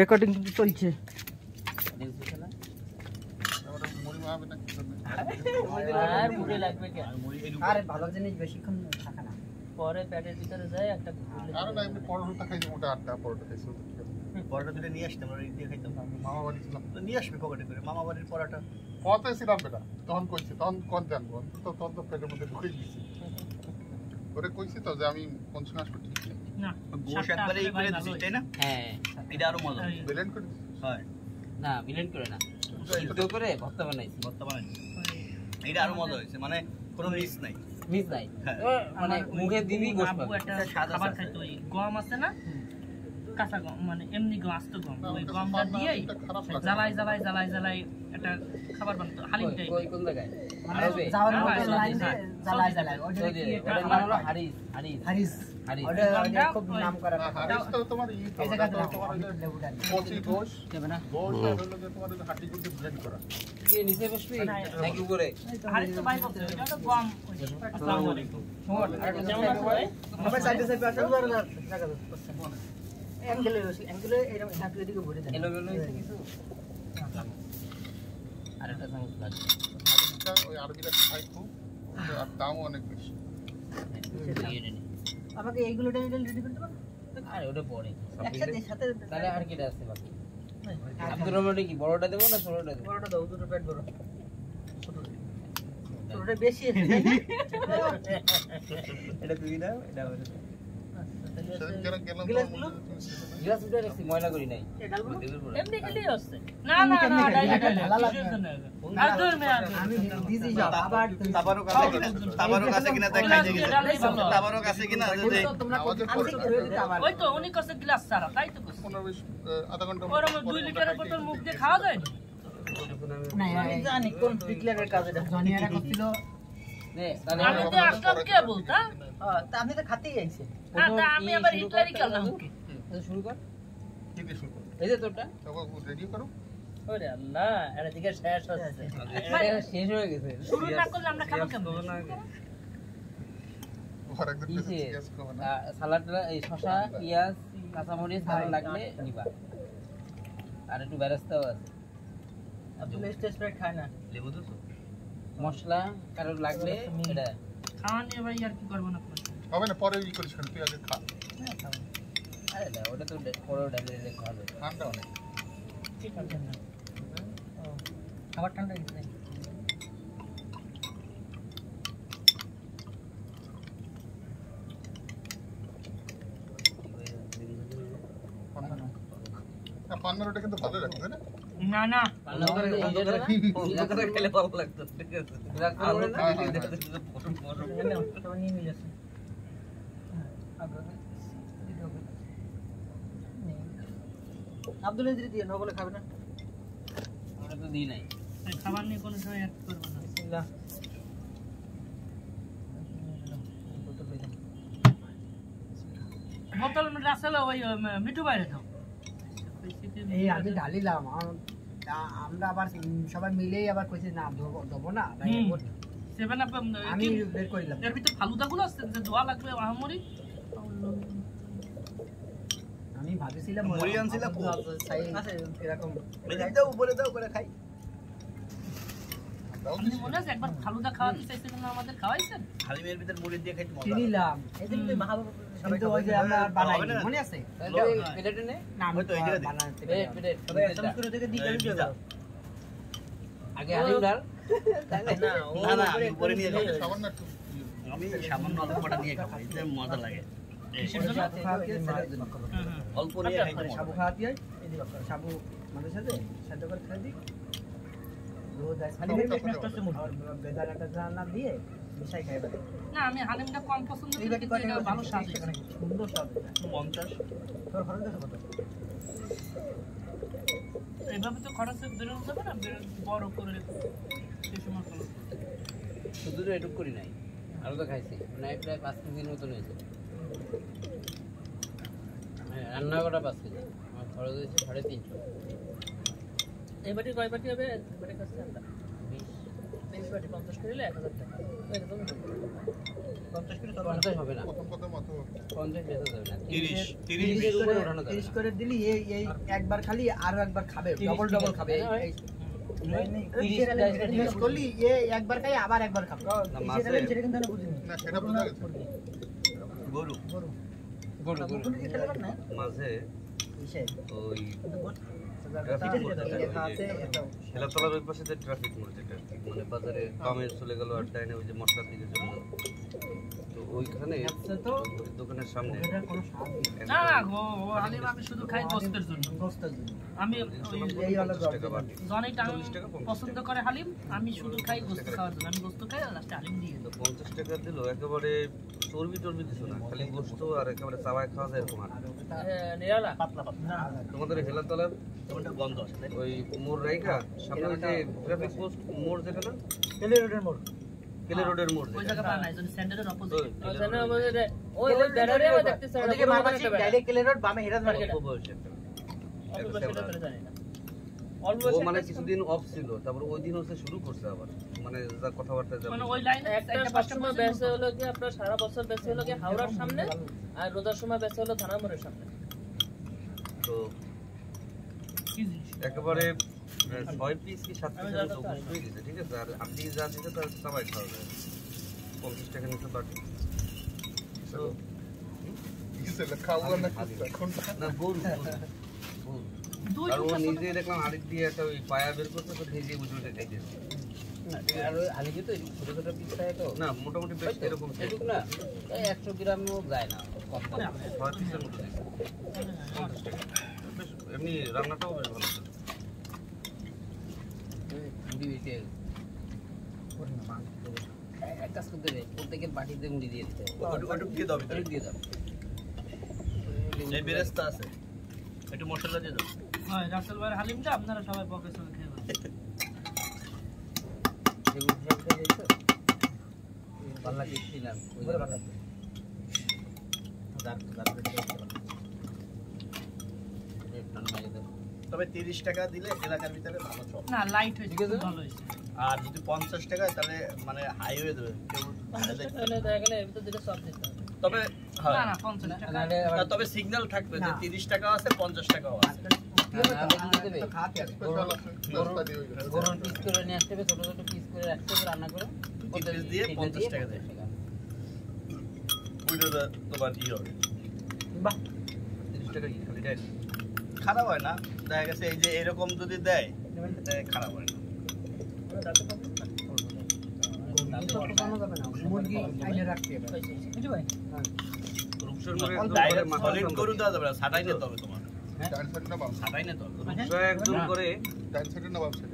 Recording কিন্তু চলছে। আরে ভালো জিনিস বেশিক্ষণ থাকে না, পরে পেটের ভিতরে যায় একটা। আর না এমনি পরোটা খাইছি, মোটা আটটা পরোটা খাইছি। পরোটা দুটো নিয়ে আসতাম, আমরা দিয়ে খাইতাম। মামা বাড়ি ছিলাম তো নিয়ে আসবি পকেটে করে, মামা বাড়ির পরোটা। পথে ছিলাম বেটা, তখন কইছি, তখন কোন জানবো, তখন তো পেটের মধ্যে ঢুকে গেছি। ওরে কইছি তো যে আমি কোন সময় আসবো ঠিক নেই। না গোশ একবারে এই করে দিছিস, তাই না? হ্যাঁ, এটা আরো মজা। ব্লেন্ড করে দিছি। হয় না ব্লেন্ড করে না, সিদ্ধ করে ভর্তা বানাইছি। বর্তমানে এটা আরো মজা হয়েছে, মানে কোনো মিস নাই। মিস নাই, হ্যাঁ। মানে মুখে দিবি গোশ পাবে। একটা খাবার খাইতো, ওই গম আছে না, কাঁচা গম, মানে এমনি গম, আস্ত গম, ওই গমটা দিয়েই জ্বালাই জ্বালাই জ্বালাই জ্বালাই একটা খাবার বানাতো, হালিম টাইপ। ওই কোন জায়গায় মানে যাওয়ার মতো লাইন দিয়ে জ্বালাই জ্বালাই, ওটা কি এটা বানালো হারিস হারিস হারিস হারিস, ওটা খুব নাম করা। হারিস তো তোমার এই জায়গাটা তোমার লেবুটা পচি গোশ দেবে না, গোশ আর হলো যে তোমার হাড্ডি গুলো ব্লেন্ড করা। কি নিচে বসবি নাকি উপরে? হারিস তো ভাই বলছে এটা তো গম। আসসালামু আলাইকুম। কেমন আছো ভাই? আমার সাইডে সাইডে আসো আর না জায়গা দাও। অ্যাঙ্গেলে অ্যাঙ্গেলে এরকম সাইডে দিকে ঘুরে দেন, এলো এলো কিছু। আরেকটা চামচ লাগবে। আরবিটা, ওই আরবিটা খাই খুব, আর দামও অনেক বেশি। আমাকে এইগুলোটা রেডি করে দেবো। আরে ওটা পরে একসাথে সাথে, তাহলে আর কিটা আছে বাকি? আব্দুর রহমানটা কি বড়টা দেবো না ছোটটা দেবো? বড়টা দাও, দুটো পেট বড়। ছোটটা বেশি আছে তাই না? এটা তুই দাও, এটা বলে দাও। সেদিন গেলাম গ্লাসগুলো গ্লাস উঠে রাখছি, ময়লা করি নাই। এমনি খেলেই হচ্ছে। না না না, ডাইরেক্ট ঢালা লাগবে। আর দূর মে আমি দিছি যাব আবার তাবারও কাছে কিনা, তাবারও কাছে কিনা তাই খাইতে গেছে। তাবারও কাছে কিনা যে তোমরা ওই তো উনি কাছে গ্লাস ছাড়া, তাই তো কইছে। 15-20 আধা ঘন্টা ওরম 2 লিটারের বোতল মুখ দিয়ে খাওয়া যায় না। না আমি জানি কোন ডিক্লেয়ারের কাজ এটা, জনিয়ারা করছিল। নে তাহলে আমি তো আসলাম কে বলতা? তা আপনি তো খাতেই আইছেন। না তা আমি আবার হিটলারই করলাম কি? শুরু কর, কি দিয়ে শুরু করো? এই যে তোরটা রেডি করো। ওরে আল্লাহ, এর দিকে শেষ হচ্ছে। এটা শেষ হয়ে গেছে। শুরু না করলে আমরা খাবো কেমন? ঘর একদম ইসে গ্যাস খাবে না। সালাডটা এই শসা পেঁয়াজ কাঁচামরিচ ভালো লাগলে নিবা, আর একটু বেরেস্তাও আছে। আপনি টেস্ট করে খায় না, লেবু তো মশলা কারোর লাগলে এটা খাওয়া নিয়ে ভাই আর কি করবো না। হবে না, পরে ই করিস কেন, তুই আগে খা। আরে না ওটা তো পরে ডালে খাওয়া যাবে। ঠান্ডা অনেক। ঠিক আছে না, খাবার ঠান্ডা কিছু নেই। না, পান্না রোটা কিন্তু ভালো লাগছে, তাই না? না না খেলে ভালো লাগতো। ঠিক আছে আব্দুল ইদ্রি দিয়ে নগলে খাবে না, আমরা তো দিই নাই। খাবার নিয়ে কোনো সময় অ্যাড করবো না। বিসমিল্লাহ। বোতল রাসেল ওই মিঠু বাইরে দাও। এই আমি ঢালিলাম, আমরা আবার সবাই মিলেই আবার কইছি না দেবো না, তাই সেভেন আপ আমি বের করিলাম। এর ভিতরে ফালুদা গুলো আছে যে দোয়া লাগবে আহামরি। আমি ভাবিছিলাম মুড়ি আনছিলাম আছে এরকম দাও, উপরে দাও করে খাই। আপনি মনে আছে একবার ফালুদা খাওয়াতে চাইছিলেন না, আমাদের খাওয়াইছেন? হালিমের ভিতর মুড়ি দিয়ে খাইতে মজা। কিনিলাম এদিন তো কিন্তু ওই যে আমরা বানাই মনে আছে প্লেটে নে না, আমি ওই তো এই জায়গা বানাতে প্লেট একদম করে থেকে দিকে দাও আগে হালিম ডাল না না আমি উপরে নিয়ে যাই। সামান্য একটু আমি সামান্য অল্প কটা নিয়ে খাবো, এতে মজা লাগে। অল্প নিয়ে খাইতে মজা। সাবু খাওয়াতে হয়, এদিকে সাবু আমাদের সাথে সাথে করে খাই দিই। রোজ হালিমের পেট নষ্ট হচ্ছে মুড়ি আর বেদানাটা জানা দিয়ে মিশাই খাইবে। না আমি হালিমটা কম পছন্দ করি, কিন্তু এটা ভালো স্বাদ, সুন্দর স্বাদ। 50 তোর খরচ দেখো কত? এইভাবে তো খরচ বেরোনো যাবে না, বড় করে সে সময় খরচ। শুধু তো এটুক করি নাই, আরো তো খাইছি, মানে প্রায় 5 কেজির মতন হয়েছে। রান্না করা 5 কেজি, আমার খরচ হয়েছে 350। এবারে কয় বাটি হবে? এবারে কাছে 20। বেশি বাটি 50 করে নিলে 1000 টাকা একদম 50 করে 50 হবে না প্রথম কথা মাথা 50 বেশি হবে না 30 এর উপরে ওঠানো যাবে 30 করে দিলি এই একবার খালি আরো একবার খাবে ডবল খাবে 30 করলি একবার খাই আবার একবার খাবে সেটা কিন্তু আমি বুঝিনি না সেটা বোঝা গেছে গরু না মাঝে কিসে ওই হেলাতলার ওই পাশে যে ট্রাফিক মোড় যেটা মানে বাজারে কামে চলে গেল আর ডাইনে ওই যে মশলার দিকে চলে গেল তো ওইখানে দোকানের সামনে না না গো হালিম আমি শুধু খাই গোস্তের জন্য আমি এই হলো জনেটা পছন্দ করে হালিম আমি শুধু খাই গোস্ত খাওয়ার জন্য আমি গোস্ত খাই লাস্টে হালিম দিয়ে তো 50 টাকা দিল একেবারে চর্বি কিছু না খালি গোস্ত আর একেবারে চাবায় খাওয়া যায় এরকম নিরালা তোমাদের হেলাতলার গন্ধ আছে ওই মোড় রাইকা সামনে ওই যে ট্রাফিক পোস্ট মোড় যেটা না কেলে রোডের মোড় ওই জায়গা পায় না এই স্যান্ডেলের অপোজিট সেন্টারের অপোজিটে ওই ব্যানারে আমি দেখতেছি ওদিকে মারবাসী ডাইরেক্ট কেলে রোড বামে হেরাত মার্কেট ও মানে কিছুদিন অফ ছিল তারপর ওই দিন হচ্ছে শুরু করছে আবার মানে যা কথাবার্তা যাবে মানে ওই লাইনে একটা সবসময় বেচে হলো কি আপনার সারা বছর বেচে হলো কি হাওড়ার সামনে আর রোজার সময় বেচে হলো থানা মোড়ের সামনে তো কি জিনিস একেবারে 6 পিস কি 7 পিস এর গোস্ত হয়ে গেছে ঠিক আছে আর আপনি যা দিতে তার সবাই খাওয়া যায় 50 টাকা নিতে পারবে তো কিসে খাওয়া না কোনটা না গরু আর ও নিজে দেখলাম আরেক দিয়ে একটা ওই পায়া বের করতে তো নিজে বুঝে বুঝে খাইতেছে আর আগে যেত ছোট ছোট পিস থাকে তো না মোটামুটি বেশ এরকম এটুক না এই 100 গ্রামও যায় না কম করে 6 পিসের মতো দিছে 50 টাকা বেশ এমনি রান্নাটাও বেশ ভালো ছিল মুড়ি বেশি এক কাজ করতে হবে প্রত্যেকের বাটিতে মুড়ি দিয়ে দিতে হবে ওটুক দিয়ে দাও ওটুক দিয়ে দাও এই বেরেস্তা আছে একটু মশলা দিয়ে দাও হয় রাসেল ভাইয়ের হালিমটা আপনারা সবাই পকেট সঙ্গে খেয়ে বলুন এগুলো সব খেয়ে দিয়েছো পাল্লা দিচ্ছিলাম ওই জায়গাটা তবে 30 টাকা দিলে এলাকার ভিতরে ভালো চলে না লাইট হয়েছে খুব ভালো হয়েছে আর যদি 50 টাকা তাহলে মানে হাইওয়ে দেবে কেউ দেখলে এর ভিতর দিলে সব দিতে হবে তবে না না 50 টাকা তবে সিগন্যাল থাকবে যে 30 টাকাও আছে 50 টাকাও আছে গরুর পিস করে নিয়ে আসতে হবে ছোট ছোট পিস করে রাখতে হবে রান্না করে পিস দিয়ে 50 টাকা দেয় ওইটা তোমার কি হবে বাহ 30 টাকা কি খালি দেয় খারাপ হয় না দেখা গেছে এই যে এরকম যদি দেয় খারাপ হয় না মুরগি আইনে রাখতে হবে বুঝলি ভাই রূপসর মোড়ে ডাইরেক্ট সলিড গরু দেওয়া যাবে না ছাটাই নিতে হবে তোমার ডান সাইড না বাম ছাটাই নিতে হবে রূপসর একদম করে ডান সাইড না বাম সাইড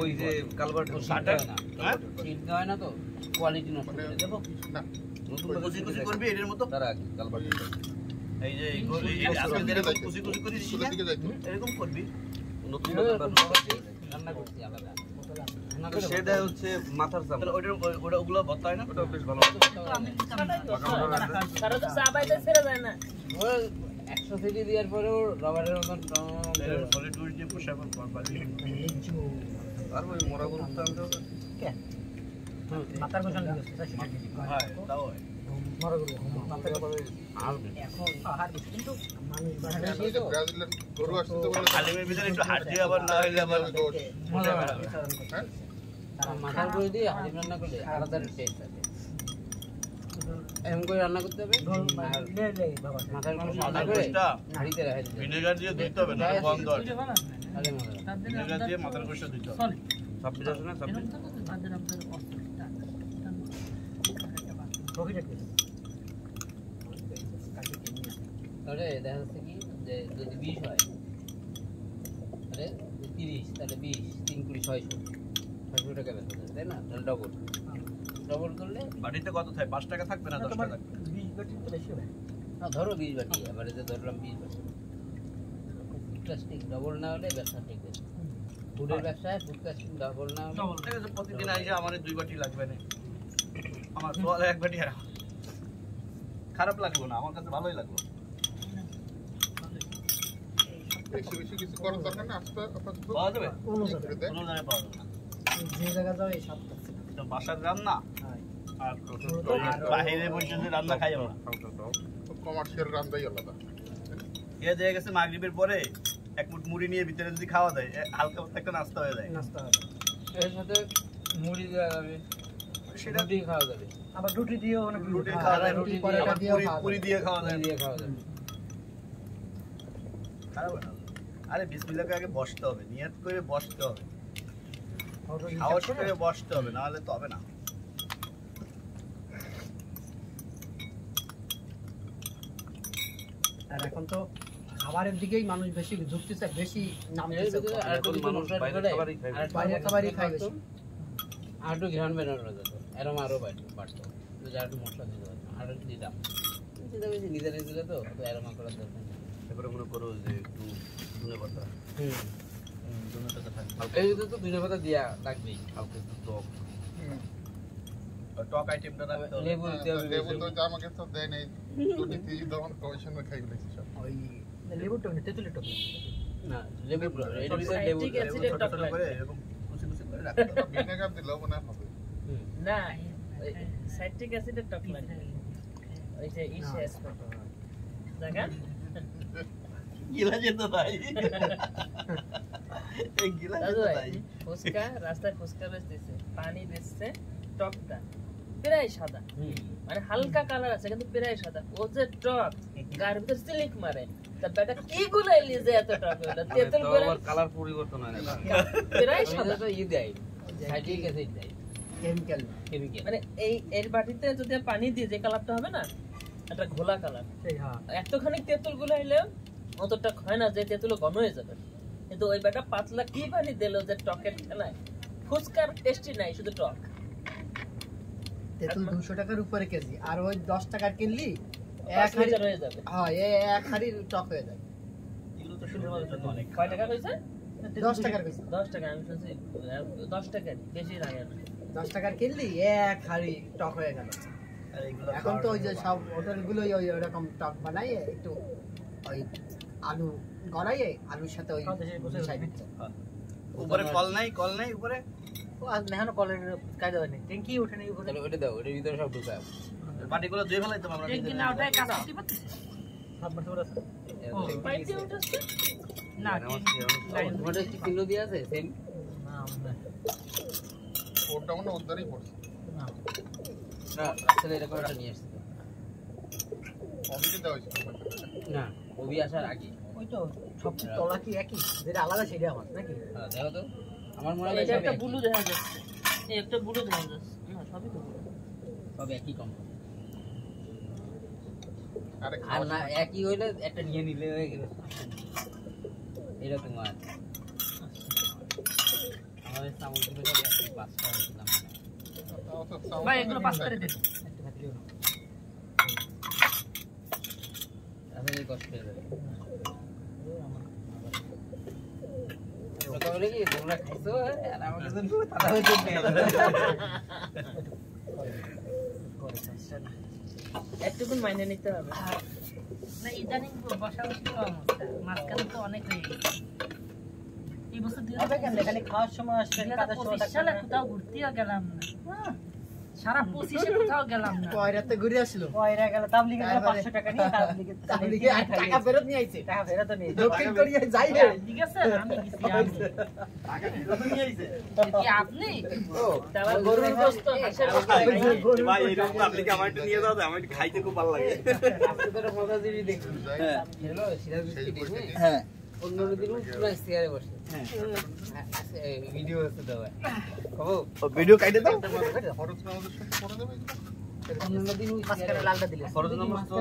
ওই যে কালভার্ট ছাটা না শীত হয় না তো কোয়ালিটি নষ্ট করে দেবো না নতুন কুচি কুচি করবি এর মতো তার আগে কালভার্ট এই যে আজকে যেরকম কুচি কুচি করে দিছি না দিকে যাইতো এরকম করবি নতুন রান্না করছি আলাদা সেটা হচ্ছে মাথার চামড়া তাহলে ওটা ওগুলো ভর্তা হয় না ওটা বেশ ভালো তারা তো চা পাইতে ছেড়ে যায় না ও 100 সিটি দেওয়ার পরেও রবারের মতন সলিড টুইট দিয়ে পোষা করতে আর ওই মোরা গরু তো আনতে হবে মাথার গোশন হ্যাঁ তাও হয় মরা গরু মাথার এখন আহার কিন্তু মানুষ ব্রাজিলের গরু আসছে তো বলে আলিমের ভিতরে একটু হাড় দিয়ে আবার না হইলে আবার মজা হ্যাঁ মাথার করে দিয়ে হাড়ি রান্না করলে আলাদা টেস্ট আছে এমন করে রান্না করতে হবে আর মাথার করে সাদা করে হাড়িতে রেখে দিতে হবে ভিনেগার দিয়ে ধুইতে হবে না গন্ধ হয় ভিডিও বানাস না তাহলে মজা তাদের ভিনেগার দিয়ে মাথার কষা ধুইতে হবে সরি সব পিঠা শোনা সব এরকম তো না যে তাদের আপনাদের অস্ত্রটা তাহলে দেখা যাচ্ছে কি যে যদি 20 হয় তাহলে 30 তাহলে 20 3 কুড়ি 600 টাকা বেতন তাই না তাহলে ডবল করলে বাড়িতে কত থাকে 5 টাকা থাকবে না 10 টাকা থাকবে 20 বাটি তো বেশি হবে না ধরো 20 বাটি এবারে যে ধরলাম 20 বাটি প্লাস্টিক ডবল না হলে ব্যবসা ঠিক আছে ফুডের ব্যবসায় ফুড প্লাস্টিক ডবল না হলে ঠিক আছে প্রতিদিন আইসা আমার 2 বাটি লাগবে না আমার সোয়ালে 1 বাটি আর খারাপ লাগলো না আমার কাছে ভালোই লাগলো বেশি বেশি কিছু করার দরকার না আস্তে আপাতত পাওয়া যাবে করে দেয় কোনো জায়গায় পাওয়া যাবে না যে জায়গা যাও এই স্বাদ পাচ্ছি না। তো বাসার রান্না হ্যাঁ। আর বাইরে বসে যে রান্না খাই আমরা কমার্শিয়াল রান্নাই আলাদা। এ দিয়ে গেছে মাগরিবের পরে এক মুঠ মুড়ি নিয়ে ভিতরে যদি খাওয়া যায় হালকা একটা নাস্তা হয়ে যায়। নাস্তা হবে। এর সাথে মুড়ি দেওয়া যাবে, সেটা রুটি খাওয়া যাবে, আবার রুটি দিয়েও অনেক রুটি খাওয়া যায়, রুটি রুটি পরোটা দিয়েও পুরি খাওয়া পুরি যায়। দিয়ে খাওয়া যায়। মুড়ি দিয়ে খাওয়া যাবে। খারাপ না। আরে বিসমিল্লাহকে আগে বসতে হবে, নিয়ত করে বসতে হবে, ওটা সাহস হিসাব করে করে বসতে হবে, না হলে তো হবে না। আর এখন তো খাবারের দিকেই মানুষ বেশি ঝুঁকতেছে, বেশি এর নামতেছে। ভিতরে আর একটু যদি মানুষ মশলা বাইরের ঢুকে দেয়, খাবারই খায়। আর একটু বাইরের খাবারই খায় বেশি। আর একটু ঘ্রাণ বেরোনো যেত, এরম আরো বাড়তো। যদি আর একটু মশলা দিতে পারতাম, আর একটু দিতাম। চিন্তা করেছি নিজেরা দিলে তো অত এরমা করার দরকার নেই। এবারে মনে করো যে একটু ধনেপাতা, ধনেপাতা থাকে, এই ভিতরে তো ধনেপাতা দিয়া লাগবেই। হালকা একটু টক, টক আইটেমটা রাখতে হবে। লেবু দিতে হবে লেবু বেশি। তো আমাকে তো দেয় নাই, দুটি তখন কমিশনে খাই ফেলেছি সব। ওই লেবুর টক না, তেঁতুলের টক। না, লেবু এটার ভিতরে লেবু ঠিক আছে। ছোট ছোট করে এরকম কুচি কুচি করে রাখতে হবে। ভিনেগার দিলেও মনে হয় হবে। হুম। না সাইট্রিক অ্যাসিডের টক লাগে ওই যে ইসে জায়গা গিলা যেত ভাই, এই গিলা যেত দাদু ভাই ভাই। ফুচকা রাস্তায় ফুচকা বেচতেছে, পানি বেচছে, টকটা প্রায় সাদা, হুম। মানে হালকা কালার আছে কিন্তু প্রায় সাদা। ও যে টক গার ভিতর সিলিক মারে, তা বেটা কি গুলাইলি যে এত টক হলো? তেঁতুল তো গুলাই আবার কালার পরিবর্তন হয় না। প্রায় আমি সাদা। তো ই দেয়, সাইট্রিক অ্যাসিড দেয়, কেমিক্যাল কেমিক্যাল। মানে এর বাটিতে যদি পানি দিয়ে যে কালারটা হবে না, একটা ঘোলা কালার। সেই হ্যাঁ। এতখানি তেঁতুল গুলাইলে অতটা হয় না যে তেঁতুল ঘন হয়ে যাবে, কিন্তু ওই বেটা পাতলা কি পানি দিল যে টকের খেলায় ফুচকার টেস্টি নাই, শুধু টক। তেঁতুল 200 টাকার উপরে কেজি, আর ওই 10 টাকার কিনলি 1 এক হাড়ি লিটার হয়ে যাবে। হ্যাঁ এক হাড়ির টক হয়ে যায়। এগুলো তো শুধুমাত্র জন্য অনেক। কয় টাকা হয়েছে? 10 টাকার কেজি। 10 টাকা। আমি শুনছি 10 টাকা, বেশি লাগে না। 10 টাকার কিনলি এক হাড়ি টক হয়ে গেল। আর এগুলো এখন তো ওই যে সব হোটেলগুলোই ওই ওরকম টক বানায়, একটু ওই আলু গড়াইয়ে আলুর সাথে ওই মিশাই দিচ্ছে। উপরে কল নাই, কল নাই উপরে। ও আজ নেহানো কলের কায়দা হয়নি, ট্যাঙ্কি ওঠেনি উপরে। তাহলে ওটা দাও, ওটার ভিতরে সব ঢুকাও। বাটিগুলো ধুয়ে ফেলাই তো আমরা। ট্যাঙ্কি না ওটাই কাজ করতে পারতেছে ও, পাইপ দিয়ে উঠাচ্ছে না। তোমাদের কি চিহ্ন দিয়ে আছে সেম? ওটা মনে হয় ওদ্দারই পড়ছে। না, আসলে এরকম একটা নিয়ে আসছে। কমিটি দেওয়া হয়েছিল। না, কবি আসার আগে। ওই তো সবচেয়ে তলা কি একই, যেটা আলাদা সেটা আমার নাকি? হ্যাঁ, দেখো তো, আমার মনে হয় এটা সব একটা একই। ব্লু দেখা যাচ্ছে, এই একটা ব্লু দেখা যাচ্ছে। না সবই তো blue। সব একই কম। আরে আর না একই হইলে একটা নিয়ে নিলে হয়ে গেল। এটা তোমার আমাদের সামগ্রী করে একটা 5 টাকা দিলাম। ভাই এগুলো পাস করে দিন। একটা থাকলেও না। আসলে কষ্ট হয়ে যাবে। কথা বলে কি তোমরা খাইছো আর আমাকে জন্য কথা হইতে নিয়ে একটুকুন মাইনে নিতে হবে। না ইদানিং বসাবসি কম হচ্ছে, মাঝখানে তো অনেক হয়ে গেছে। এই বছর হবে কেন? এখানে খাওয়ার সময় আসছে, কাজের সময় 2025 সালে কোথাও ঘুরতেও গেলাম না, সারা 25-এ কোথাও গেলাম না। কয়রাতে ঘুরে আসলো, কয়রা গেল তাবলিগে গেল 500 টাকা নিয়ে তাবলিগে আর টাকা ফেরত নিয়ে আইছে। টাকা ফেরত নিয়ে দক্ষিণ কোরিয়ায় যাই রে। ঠিক আছে, আমি গেছি আমি। কি আপনি তারপর গরুর গোশত, হাঁসের গোশত। ভাই এরকম আপনি কি আমার একটু নিয়ে যাও, আমার একটু খাইতে খুব ভালো লাগে। আজকে তো মজা দিবি দেখি। হ্যাঁ হ্যালো সিরাজ দেখি। হ্যাঁ অন্য দিনও পুরো চেয়ারে বসে। হ্যাঁ আজকে ভিডিও আছে দাও। কবো ভিডিও কাইটে দাও। খরচ না আমাদের সব করে দেবে এগুলো? অন্য দিন মাঝখানে লালটা দিলে খরচ নামাজ তো